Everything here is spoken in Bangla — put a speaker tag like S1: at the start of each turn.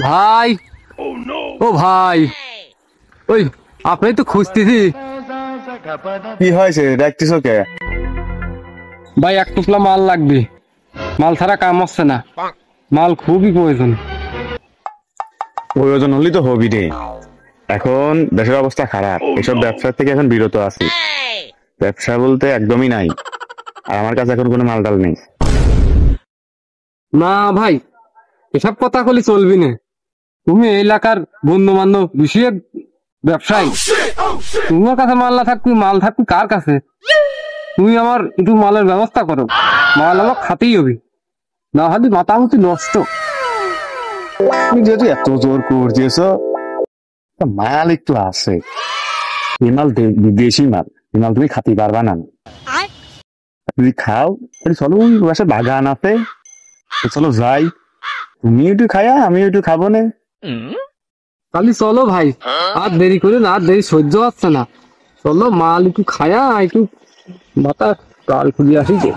S1: ভাই, ও ভাই, ওই আপনি তো খুঁজতেছি।
S2: কি হয়েছে দেখতেছো কে?
S1: ভাই এক টুকলা মাল লাগবে, মাল ছাড়া কাম হচ্ছে না, মাল খুবই প্রয়োজন।
S2: প্রয়োজন হলেই তো হবি রে। এখন দেশের অবস্থা খারাপ, এসব ব্যবসা থেকে এখন বিরত আছি। ব্যবসা বলতে একদমই নাই, আর আমার কাছে এখন কোনো মালটাল নেই।
S1: না ভাই, এসব কথা বলি চলবি না। তুমি এই এলাকার বন্ধু বান্ধব বিষয়ে ব্যবসায়ী, তোমার কাছে মাল না থাকবি, মাল থাকবি কার কাছে? তুমি আমার একটু মালের ব্যবস্থা করো, মাল আমার খাতেই হবে, না হলে মাথামুতি নষ্ট।
S2: তুমি যেহেতু এত জোর করতেছ, তা মাল একটু আছে। এই মাল বিদেশি মাল, এই মাল তুমি খাতে পারবা না। যদি খাও তাহলে চলো, ওই পাশে বাগান আছে, তো চলো যাই, তুমি একটু খায়া আমি একটু খাবো না।
S1: তাহলে চলো ভাই, আর দেরি করে না, আর দেরি সহ্য হচ্ছে না। চলো মাল একটু খায়া একটু মাথা কাল খুঁজে আসি যে।